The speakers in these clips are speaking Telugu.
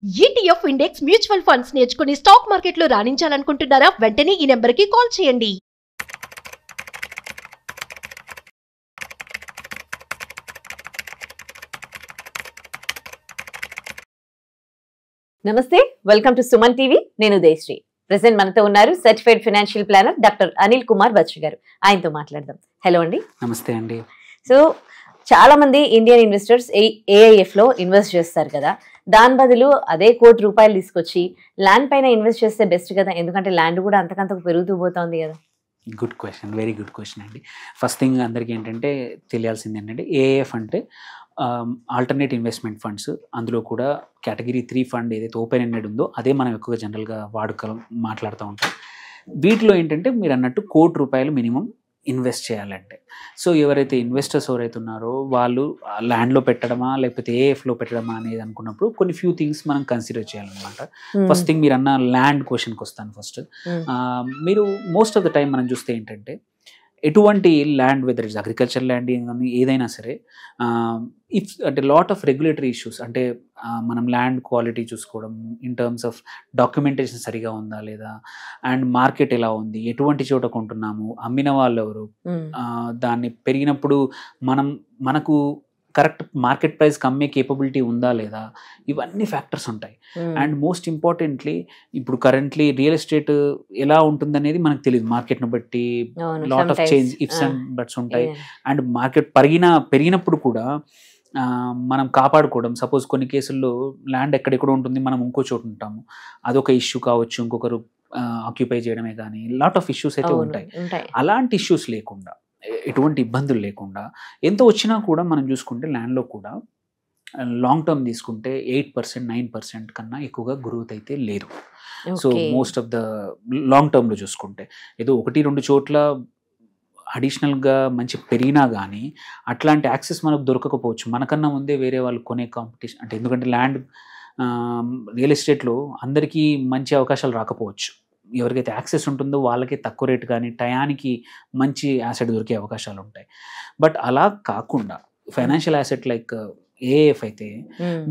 ETF ఇండెక్స్ మ్యూచువల్ ఫండ్స్ నేర్చుకుని స్టాక్ మార్కెట్లో రాణించాలనుకుంటున్నారా? వెంటనే ఈ నెంబర్కి కాల్ చేయండి. నమస్తే, వెల్కమ్ టు సుమన్ టీవీ. నేను ఉదయశ్రీ. ప్రెసెంట్ మనతో ఉన్నారు certified financial planner doctor Anil Kumar Batri గారు. ఆయనతో మాట్లాడదాం. హలో అండి. నమస్తే అండి. సో చాలా మంది ఇండియన్ ఇన్వెస్టర్స్ ఏఐఎఫ్ లో ఇన్వెస్ట్ చేస్తారు కదా, దాని బదులు అదే ₹1,00,00,000 తీసుకొచ్చి ల్యాండ్ పైన ఇన్వెస్ట్ చేస్తే బెస్ట్ కదా, ఎందుకంటే ల్యాండ్ కూడా అంతకంతకు పెరుగుతూ పోతుంది కదా. Good question, very good question అండి. ఫస్ట్ థింగ్ అందరికీ ఏంటంటే తెలియాల్సింది ఏంటంటే ఏఏఎఫ్ అంటే ఆల్టర్నేట్ ఇన్వెస్ట్మెంట్ ఫండ్స్. అందులో కూడా కేటగిరీ 3 ఫండ్ ఏదైతే ఓపెన్ ఎండెడ్ ఉందో అదే మనం ఎక్కువగా జనరల్గా మాట్లాడుతూ ఉంటాం. వీటిలో ఏంటంటే మీరు అన్నట్టు ₹1,00,00,000 మినిమం ఇన్వెస్ట్ చేయాలంటే, సో ఎవరైతే ఇన్వెస్టర్స్ ఎవరైతే ఉన్నారో వాళ్ళు ల్యాండ్లో పెట్టడమా లేకపోతే ఏఎఫ్లో పెట్టడమా అనేది అనుకున్నప్పుడు కొన్ని ఫ్యూ థింగ్స్ మనం కన్సిడర్ చేయాలన్నమాట. ఫస్ట్ థింగ్ మీరు అన్న ల్యాండ్ క్వశ్చన్కి వస్తాను. ఫస్ట్ మీరు మోస్ట్ ఆఫ్ ద టైం మనం చూస్తే ఏంటంటే ఎటువంటి land, whether it's agriculture land కానీ ఏదైనా సరే, ఇఫ్ అంటే లాట్ ఆఫ్ రెగ్యులేటరీ ఇష్యూస్, అంటే మనం ల్యాండ్ క్వాలిటీ చూసుకోవడం ఇన్ టర్మ్స్ ఆఫ్ డాక్యుమెంటేషన్ సరిగా ఉందా లేదా, అండ్ మార్కెట్ ఎలా ఉంది, ఎటువంటి చోట కొంటున్నాము, అమ్మిన వాళ్ళు ఎవరు, దాన్ని పెరిగినప్పుడు మనకు కరెక్ట్ మార్కెట్ ప్రైస్కి అమ్మే కేపబిలిటీ ఉందా లేదా, ఇవన్నీ ఫ్యాక్టర్స్ ఉంటాయి. అండ్ మోస్ట్ ఇంపార్టెంట్లీ ఇప్పుడు కరెంట్లీ రియల్ ఎస్టేట్ ఎలా ఉంటుందనేది మనకు తెలియదు. మార్కెట్ను బట్టి lot of change, ifs and buts ఉంటాయి. అండ్ మార్కెట్ పెరిగినప్పుడు కూడా మనం కాపాడుకోవడం, సపోజ్ కొన్ని కేసుల్లో ల్యాండ్ ఎక్కడెక్కడ ఉంటుంది, మనం ఇంకో చోటు ఉంటాము, అదొక ఇష్యూ కావచ్చు, ఇంకొకరు ఆక్యుపై చేయడమే కానీ లాట్ ఆఫ్ ఇష్యూస్ అయితే ఉంటాయి. అలాంటి ఇష్యూస్ లేకుండా, ఎటువంటి ఇబ్బందులు లేకుండా ఎంత వచ్చినా కూడా మనం చూసుకుంటే ల్యాండ్లో కూడా లాంగ్ టర్మ్ తీసుకుంటే 8%, 9% కన్నా ఎక్కువగా గ్రోత్ అయితే లేదు. So most of the long టర్మ్లో చూసుకుంటే ఏదో 1-2 చోట్ల అడిషనల్గా మంచి పెరిగినా కానీ అట్లాంటి యాక్సెస్ మనకు దొరకకపోవచ్చు. మనకన్నా ముందే వేరే వాళ్ళు కొనే కాంపిటీషన్, అంటే ఎందుకంటే ల్యాండ్ రియల్ ఎస్టేట్లో అందరికీ మంచి అవకాశాలు రాకపోవచ్చు. ఎవరికైతే యాక్సెస్ ఉంటుందో వాళ్ళకి తక్కువ రేటు కానీ టయానికి మంచి యాసెట్ దొరికే అవకాశాలు ఉంటాయి. బట్ అలా కాకుండా ఫైనాన్షియల్ యాసెట్ లైక్ ఏఎఫ్ అయితే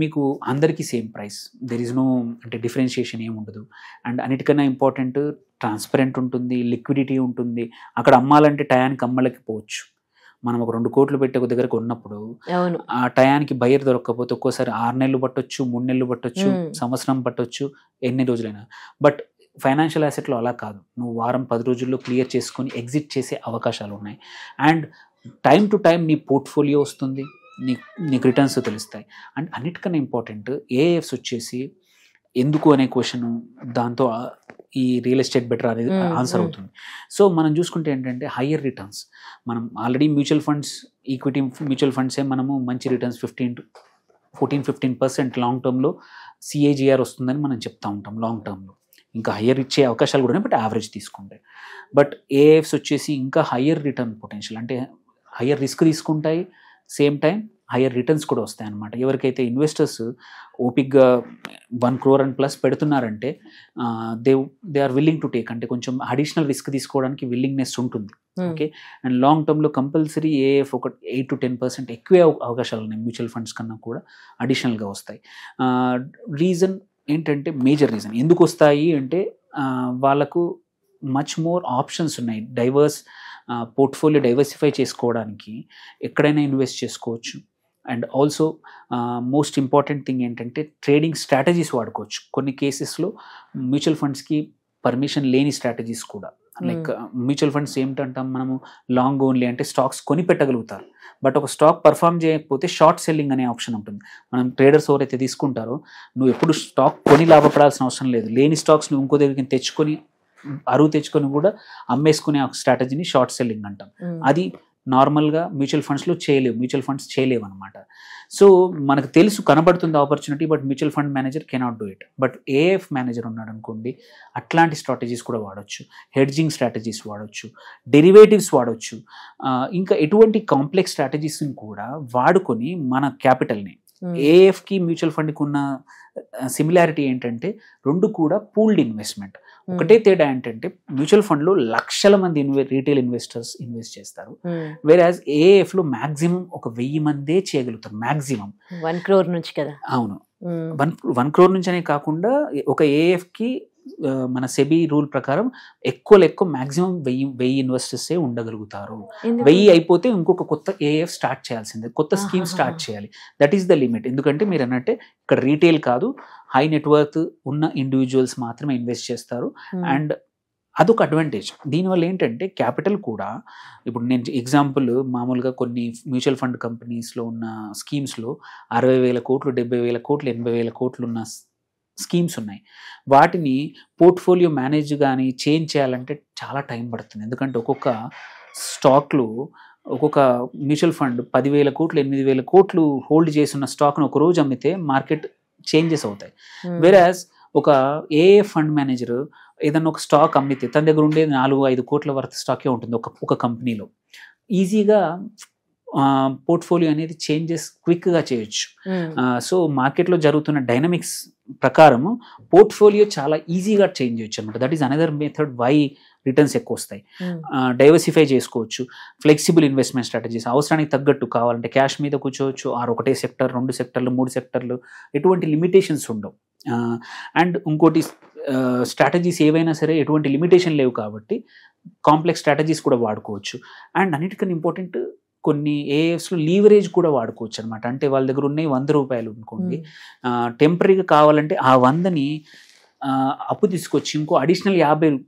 మీకు అందరికీ same price, there is no అంటే డిఫరెన్షియేషన్ ఏమి ఉండదు. అండ్ అన్నిటికన్నా ఇంపార్టెంట్ ట్రాన్స్పరెంట్ ఉంటుంది, లిక్విడిటీ ఉంటుంది. అక్కడ అమ్మాలంటే టయానికి అమ్మలేకపోవచ్చు. మనం ఒక 2 కోట్లు పెట్టి ఒక దగ్గరకు ఉన్నప్పుడు ఆ టయానికి బయర్ దొరకకపోతే ఒక్కోసారి 6 నెలలు పట్టొచ్చు, 3 నెలలు పట్టొచ్చు, సంవత్సరం పట్టొచ్చు, ఎన్ని రోజులైనా. బట్ ఫైనాన్షియల్ యాసెట్లో అలా కాదు. నువ్వు వారం 10 రోజుల్లో క్లియర్ చేసుకొని ఎగ్జిట్ చేసే అవకాశాలు ఉన్నాయి. అండ్ టైం టు టైం నీ పోర్ట్ఫోలియో వస్తుంది, నీకు రిటర్న్స్ తెలుస్తాయి. అండ్ అన్నిటికన్నా ఇంపార్టెంట్ ఏఎఫ్స్ వచ్చేసి ఎందుకు అనే క్వశ్చన్, దాంతో ఈ రియల్ ఎస్టేట్ బెటర్ అనేది ఆన్సర్ అవుతుంది. సో మనం చూసుకుంటే ఏంటంటే హయ్యర్ రిటర్న్స్, మనం already mutual funds, equity mutual ఫండ్సే మనము మంచి రిటర్న్స్ 14-15% లాంగ్ టర్మ్లో సిఏజిఆర్ వస్తుందని మనం చెప్తా ఉంటాం. లాంగ్ టర్మ్లో ఇంకా హయ్యర్ ఇచ్చే అవకాశాలు కూడా ఉన్నాయి, బట్ యావరేజ్ తీసుకుంటే. బట్ ఏఎఫ్స్ వచ్చేసి ఇంకా హయ్యర్ రిటర్న్ పొటెన్షియల్, అంటే హయ్యర్ రిస్క్ తీసుకుంటాయి, సేమ్ టైం హయ్యర్ రిటర్న్స్ కూడా వస్తాయి అన్నమాట. ఎవరికైతే ఇన్వెస్టర్స్ ఓపిక్గా 1 crore and plus పెడుతున్నారంటే they are willing to take, అంటే కొంచెం అడిషనల్ రిస్క్ తీసుకోవడానికి విల్లింగ్నెస్ ఉంటుంది. ఓకే. అండ్ లాంగ్ టర్మ్లో కంపల్సరీ ఏఎఫ్ ఒక 8-10% ఎక్కువే అవకాశాలు ఉన్నాయి మ్యూచువల్ ఫండ్స్ కన్నా కూడా అడిషనల్గా వస్తాయి. రీజన్ ఏంటంటే, మేజర్ రీజన్ ఎందుకు వస్తాయి అంటే వాళ్ళకు మచ్ మోర్ ఆప్షన్స్ ఉన్నాయి. పోర్ట్ఫోలియో డైవర్సిఫై చేసుకోవడానికి ఎక్కడైనా ఇన్వెస్ట్ చేసుకోవచ్చు. And also most important thing ఏంటంటే ట్రేడింగ్ స్ట్రాటజీస్ వాడుకోవచ్చు. కొన్ని కేసెస్లో మ్యూచువల్ ఫండ్స్కి పర్మిషన్ లేని స్ట్రాటజీస్ కూడా, లైక్ మ్యూచువల్ ఫండ్స్ ఏమిటంటాం మనము, లాంగ్ ఓన్లీ, అంటే స్టాక్స్ కొని పెట్టగలుగుతారు. బట్ ఒక స్టాక్ పర్ఫామ్ చేయకపోతే షార్ట్ సెల్లింగ్ అనే ఆప్షన్ ఉంటుంది. మనం ట్రేడర్స్ ఎవరైతే తీసుకుంటారో, నువ్వు ఎప్పుడు స్టాక్ కొని లాభపడాల్సిన అవసరం లేదు. లేని స్టాక్స్ నువ్వు ఇంకో దగ్గరికి తెచ్చుకొని కూడా అమ్మేసుకునే స్ట్రాటజీని షార్ట్ సెల్లింగ్ అంటాం. అది నార్మల్గా మ్యూచువల్ ఫండ్స్ చేయలేవు అనమాట. సో మనకు తెలుసు, కనబడుతుంది opportunity, but mutual fund manager cannot do it. But AF manager ఉన్నాడు అనుకోండి, అట్లాంటి స్ట్రాటజీస్ కూడా వాడచ్చు, హెడ్జింగ్ స్ట్రాటజీస్ వాడచ్చు, డెరివేటివ్స్ వాడచ్చు, ఇంకా ఎటువంటి కాంప్లెక్స్ స్ట్రాటజీస్ని కూడా వాడుకొని మన క్యాపిటల్ని, ఏఎఫ్కి మ్యూచువల్ ఫండ్కి ఉన్న సిమిలారిటీ ఏంటంటే రెండు కూడా పూల్డ్ ఇన్వెస్ట్మెంట్. ఒకటే తేడా ఏంటంటే మ్యూచువల్ ఫండ్లో లక్షల మంది రీటైల్ ఇన్వెస్టర్స్ ఇన్వెస్ట్ చేస్తారు, వేరాజ్ ఏఎఫ్లో మాక్సిమం 1000 మందే చేయగలుగుతారు, మాక్సిమం 1 crore నుంచి కదా. అవును, 1 crore నుంచి అనే కాకుండా ఒక ఏఎఫ్కి మన సెబీ రూల్ ప్రకారం ఎక్కువ మాక్సిమం 1000 ఇన్వెస్టర్సే ఉండగలుగుతారు. 1000 అయిపోతే ఇంకొక కొత్త ఏఎఫ్ స్టార్ట్ చేయాల్సిందే, కొత్త స్కీమ్ స్టార్ట్ చేయాలి. That is the limit. ఎందుకంటే మీరు అన్నట్టే ఇక్కడ రీటైల్ కాదు, హై నెట్వర్త్ ఉన్న ఇండివిజువల్స్ మాత్రమే ఇన్వెస్ట్ చేస్తారు. అండ్ అదొక అడ్వాంటేజ్. దీనివల్ల ఏంటంటే క్యాపిటల్ కూడా, ఇప్పుడు నేను ఎగ్జాంపుల్ మామూలుగా కొన్ని మ్యూచువల్ ఫండ్ కంపెనీస్లో ఉన్న స్కీమ్స్లో 60,000 కోట్లు, 70,000 కోట్లు, 80,000 కోట్లు ఉన్న స్కీమ్స్ ఉన్నాయి. వాటిని పోర్ట్ఫోలియో మేనేజ్ కానీ చేంజ్ చేయాలంటే చాలా టైం పడుతుంది. ఎందుకంటే ఒక్కొక్క స్టాక్లు, ఒక్కొక్క మ్యూచువల్ ఫండ్ 10,000 కోట్లు, 8,000 కోట్లు హోల్డ్ చేస్తున్న స్టాక్ను ఒక రోజు అమ్మితే మార్కెట్ చేంజెస్ అవుతాయి. వేరాజ్ ఒక ఏఏ ఫండ్ మేనేజర్ ఏదన్నా ఒక స్టాక్ అమ్మితే తన దగ్గర ఉండేది 4-5 కోట్ల వరకు స్టాకే ఉంటుంది ఒక కంపెనీలో. ఈజీగా పోర్ట్ఫోలియో అనేది చేంజెస్ క్విక్గా చేయొచ్చు. సో మార్కెట్లో జరుగుతున్న డైనమిక్స్ ప్రకారము పోర్ట్ఫోలియో చాలా ఈజీగా చేంజ్ చేయొచ్చు అనమాట. That is another method why returns ఎక్కువ వస్తాయి. డైవర్సిఫై చేసుకోవచ్చు, ఫ్లెక్సిబుల్ ఇన్వెస్ట్మెంట్ స్ట్రాటజీస్, అవసరానికి తగ్గట్టు కావాలంటే క్యాష్ మీద కూర్చోవచ్చు, ఒకటే సెక్టర్, 2 సెక్టర్లు, 3 సెక్టర్లు, ఎటువంటి లిమిటేషన్స్ ఉండవు. అండ్ ఇంకోటి స్ట్రాటజీస్ ఏవైనా సరే ఎటువంటి లిమిటేషన్ లేవు కాబట్టి కాంప్లెక్స్ స్ట్రాటజీస్ కూడా వాడుకోవచ్చు. అండ్ అన్నిటికన్నా ఇంపార్టెంట్, కొన్ని ఏఎఫ్స్లో లీవరేజ్ కూడా వాడుకోవచ్చు అనమాట. అంటే వాళ్ళ దగ్గర ఉన్నాయి 100 రూపాయలు అనుకోండి, టెంపరీగా కావాలంటే ఆ 100ని అప్పు తీసుకొచ్చి ఇంకో అడిషనల్ 50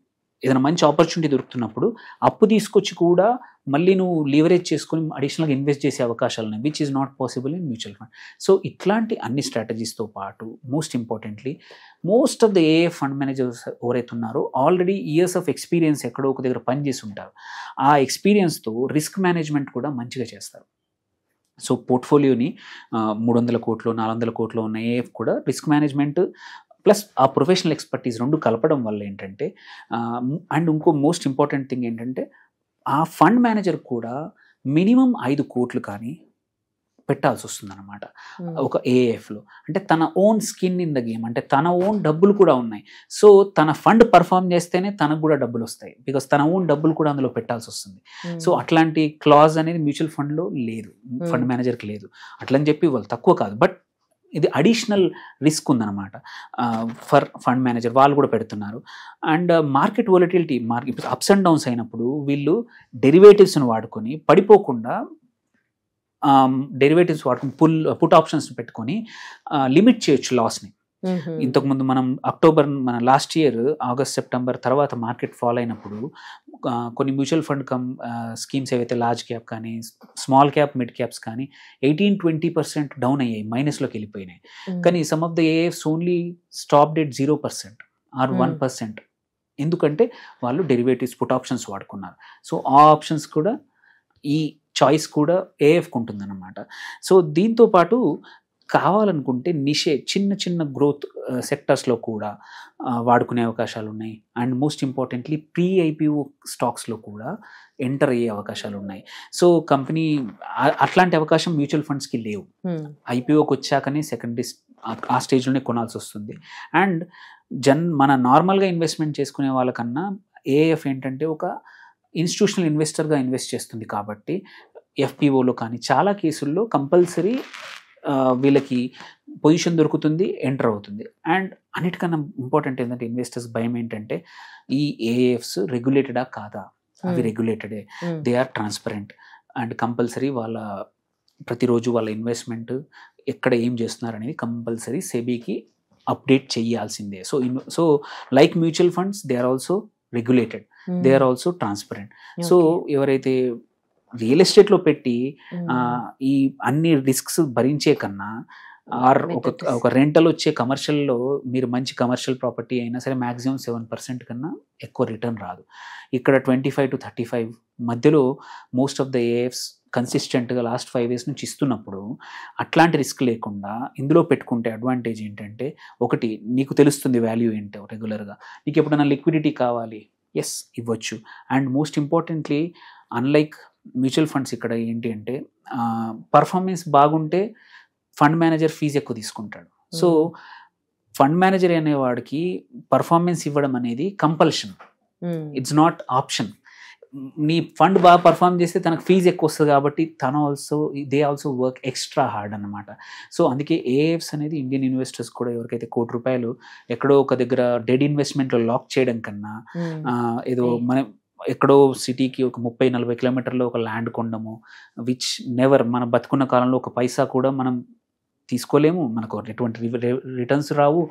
ఏదైనా మంచి ఆపర్చునిటీ దొరుకుతున్నప్పుడు అప్పు తీసుకొచ్చి కూడా మళ్ళీ నువ్వు లీవరేజ్ చేసుకొని అడిషనల్గా ఇన్వెస్ట్ చేసే అవకాశాలు ఉన్నాయి, which is not possible in mutual fund. So ఇట్లాంటి అన్ని స్ట్రాటజీస్తో పాటు most importantly most of the AF fund managers ఎవరైతే ఉన్నారో ఆల్రెడీ ఇయర్స్ ఆఫ్ ఎక్స్పీరియన్స్ ఎక్కడో ఒక దగ్గర పనిచేసి ఉంటారు. ఆ ఎక్స్పీరియన్స్తో రిస్క్ మేనేజ్మెంట్ కూడా మంచిగా చేస్తారు. సో పోర్ట్ఫోలియోని 300 కోట్లు, 400 కోట్లు ఉన్న ఏఎఫ్ కూడా రిస్క్ మేనేజ్మెంట్ ప్లస్ ఆ ప్రొఫెషనల్ ఎక్స్పర్టీస్ 2 కలపడం వల్ల ఏంటంటే, అండ్ ఇంకో మోస్ట్ ఇంపార్టెంట్ థింగ్ ఏంటంటే, ఆ ఫండ్ మేనేజర్ కూడా మినిమం 5 కోట్లు కానీ పెట్టాల్సి వస్తుంది అనమాట ఒక ఏఎఫ్లో. అంటే తన own skin in the game, అంటే తన ఓన్ డబ్బులు కూడా ఉన్నాయి. సో తన ఫండ్ పర్ఫామ్ చేస్తేనే తనకు కూడా డబ్బులు వస్తాయి, బికాస్ తన ఓన్ డబ్బులు కూడా అందులో పెట్టాల్సి వస్తుంది. సో అట్లాంటి క్లాజ్ అనేది మ్యూచువల్ ఫండ్లో లేదు, ఫండ్ మేనేజర్కి లేదు. అట్లని చెప్పి వాళ్ళు తక్కువ కాదు, బట్ ఇది అడిషనల్ రిస్క్ ఉందన్నమాట ఫర్ ఫండ్ మేనేజర్, వాళ్ళు కూడా పెడుతున్నారు. And market volatility, market ups and downs అయినప్పుడు వీళ్ళు డెరివేటివ్స్ని వాడుకొని పడిపోకుండా, డెరివేటివ్స్ వాడుకొని పుట్ ఆప్షన్స్ పెట్టుకొని లిమిట్ చేయొచ్చు లాస్ని. ఇంతకుముందు మనం మన లాస్ట్ ఇయర్ ఆగస్ట్, సెప్టెంబర్ తర్వాత మార్కెట్ ఫాల్ అయినప్పుడు కొన్ని మ్యూచువల్ ఫండ్ స్కీమ్స్ ఏవైతే లార్జ్ క్యాప్ కానీ స్మాల్ క్యాప్, మిడ్ క్యాప్స్ కానీ 18-20% డౌన్ అయ్యాయి, మైనస్లోకి వెళ్ళిపోయినాయి. కానీ some of the AFs only stopped at 0% or 1%. ఎందుకంటే వాళ్ళు డెరివేటివ్స్, పుట్ ఆప్షన్స్ వాడుకున్నారు. సో ఆ ఆప్షన్స్ కూడా, ఈ చాయిస్ కూడా ఏఎఫ్కి ఉంటుందన్నమాట. సో దీంతో పాటు కావాలనుకుంటే నిషే చిన్న గ్రోత్ సెక్టర్స్లో కూడా వాడుకునే అవకాశాలు ఉన్నాయి. And most importantly pre IPO స్టాక్స్లో కూడా ఎంటర్ అయ్యే అవకాశాలు ఉన్నాయి. సో కంపెనీ అట్లాంటి అవకాశం మ్యూచువల్ ఫండ్స్కి లేవు. ఐపీఓకి వచ్చాకనే సెకండరీ ఆ స్టేజ్లోనే కొనాల్సి వస్తుంది. అండ్ మన నార్మల్గా ఇన్వెస్ట్మెంట్ చేసుకునే వాళ్ళకన్నా ఏఎఫ్ ఏంటంటే ఒక ఇన్స్టిట్యూషనల్ ఇన్వెస్టర్గా ఇన్వెస్ట్ చేస్తుంది కాబట్టి ఎఫ్పిఓలో కానీ చాలా కేసుల్లో కంపల్సరీ వీళ్ళకి పొజిషన్ దొరుకుతుంది, ఎంటర్ అవుతుంది. అండ్ అన్నిటికన్నా ఇంపార్టెంట్ ఏంటంటే ఇన్వెస్టర్స్ భయం ఏంటంటే, ఈ ఏఎఫ్స్ రెగ్యులేటెడా కాదా? అవి రెగ్యులేటెడే, they are transparent and compulsory వాళ్ళ ప్రతిరోజు వాళ్ళ ఇన్వెస్ట్మెంట్ ఎక్కడ ఏం చేస్తున్నారు అనేది కంపల్సరీ సెబీకి అప్డేట్ చేయాల్సిందే. So like mutual funds, they are also regulated, they are also transparent. So ఎవరైతే రియల్ ఎస్టేట్లో పెట్టి ఈ అన్ని రిస్క్స్ భరించే కన్నా ఆర్ ఒక రెంటల్ వచ్చే కమర్షియల్లో మీరు మంచి కమర్షియల్ ప్రాపర్టీ అయినా సరే మ్యాక్సిమం 7% కన్నా ఎక్కువ రిటర్న్ రాదు. ఇక్కడ 25 to 35 మధ్యలో మోస్ట్ ఆఫ్ ద ఏఎఫ్స్ కన్సిస్టెంట్గా లాస్ట్ 5 years నుంచి ఇస్తున్నప్పుడు అట్లాంటి రిస్క్ లేకుండా ఇందులో పెట్టుకుంటే అడ్వాంటేజ్ ఏంటంటే, ఒకటి నీకు తెలుస్తుంది వాల్యూ ఏంటో రెగ్యులర్గా, నీకు ఎప్పుడైనా లిక్విడిటీ కావాలి, ఎస్ ఇవ్వచ్చు. And most importantly unlike mutual funds ఇక్కడ ఏంటి అంటే పర్ఫార్మెన్స్ బాగుంటే ఫండ్ మేనేజర్ ఫీజు ఎక్కువ తీసుకుంటాడు. సో ఫండ్ మేనేజర్ అనేవాడికి పర్ఫార్మెన్స్ ఇవ్వడం అనేది కంపల్షన్, ఇట్స్ నాట్ ఆప్షన్. నీ ఫండ్ బాగా పర్ఫామ్ చేస్తే తనకు ఫీజు ఎక్కువ వస్తుంది కాబట్టి they also work extra hard అనమాట. సో అందుకే ఏఎఫ్స్ అనేది ఇండియన్ ఇన్వెస్టర్స్ కూడా ఎవరికైతే ₹1,00,00,000 ఎక్కడో ఒక దగ్గర డెడ్ ఇన్వెస్ట్మెంట్లో లాక్ చేయడం కన్నా ఏదో మనం ఎక్కడో సిటీకి ఒక 30-40 కిలోమీటర్లో ఒక ల్యాండ్ కొనడము, విచ్ నెవర్ మన బతుకున్న కాలంలో ఒక పైసా కూడా మనం తీసుకోలేము, మనకు ఎటువంటి రిటర్న్స్ రావు,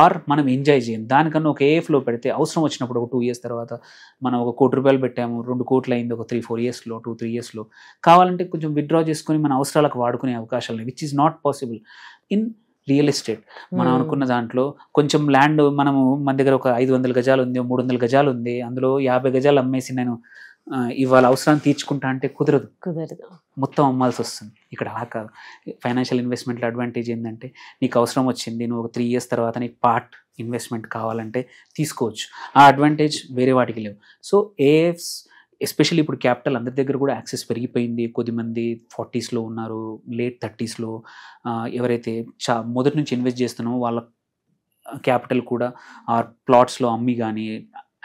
ఆర్ మనం ఎంజాయ్ చేయం. దానికన్నా ఒక ఏఎఫ్లో పెడితే అవసరం వచ్చినప్పుడు ఒక 2 years తర్వాత మనం ఒక ₹1,00,00,000 పెట్టాము, 2 కోట్లు అయింది ఒక 3-4 yearsలో, 2-3 yearsలో కావాలంటే కొంచెం విత్డ్రా చేసుకొని మన అవసరాలకు వాడుకునే అవకాశాలు which is not possible in real estate. మనం అనుకున్న దాంట్లో కొంచెం ల్యాండ్ మన దగ్గర ఒక 500 గజాలు ఉంది, 300 గజాలు ఉంది, అందులో 50 గజాలు అమ్మేసి నేను ఇవాళ అవసరాన్ని తీర్చుకుంటా అంటే కుదరదు, మొత్తం అమ్మాల్సి వస్తుంది. ఇక్కడ అలా కాదు. ఫైనాన్షియల్ ఇన్వెస్ట్మెంట్లో అడ్వాంటేజ్ ఏంటంటే నీకు అవసరం వచ్చింది, నువ్వు ఒక 3 years తర్వాత నీకు పార్ట్ ఇన్వెస్ట్మెంట్ కావాలంటే తీసుకోవచ్చు. ఆ అడ్వాంటేజ్ వేరే వాటికి లేవు. సో ఏఎఫ్స్ ఎస్పెషల్లీ ఇప్పుడు క్యాపిటల్ అందరి దగ్గర కూడా యాక్సెస్ పెరిగిపోయింది. కొద్దిమంది 40sలో ఉన్నారు, లేట్ 30sలో. ఎవరైతే మొదటి నుంచి ఇన్వెస్ట్ చేస్తున్నామో వాళ్ళ క్యాపిటల్ కూడా ఆ ప్లాట్స్లో అమ్మి కానీ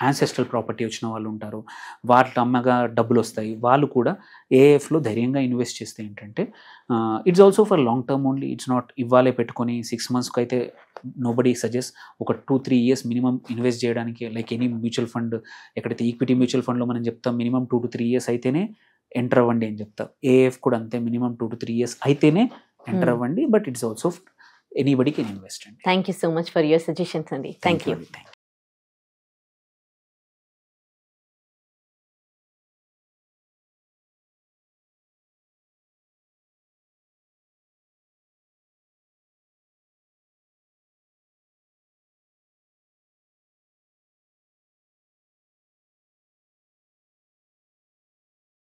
యాన్సెస్ట్రల్ ప్రాపర్టీ వచ్చిన వాళ్ళు ఉంటారు, వాటి అమ్మగా డబ్బులు వస్తాయి. వాళ్ళు కూడా ఏఎఫ్లో ధైర్యంగా ఇన్వెస్ట్ చేస్తే ఏంటంటే it's also for long term only. It's not ఇవ్వాలే పెట్టుకొని 6 monthsకి అయితే నోబడీ సజెస్ట్. ఒక 2-3 years మినిమం ఇన్వెస్ట్ చేయడానికి. లైక్ ఎనీ మ్యూచువల్ ఫండ్, ఎక్కడైతే ఈక్విటీ మ్యూచువల్ ఫండ్లో మనం చెప్తాం మినిమం 2 to 3 years అయితేనే ఎంటర్ అవ్వండి అని చెప్తాం. ఏఎఫ్ కూడా అంతే, మినిమం 2 to 3 years అయితేనే ఎంటర్ అవ్వండి. But it's also anybody can invest అండి. Thank you so much for your suggestions అండి. Thank you.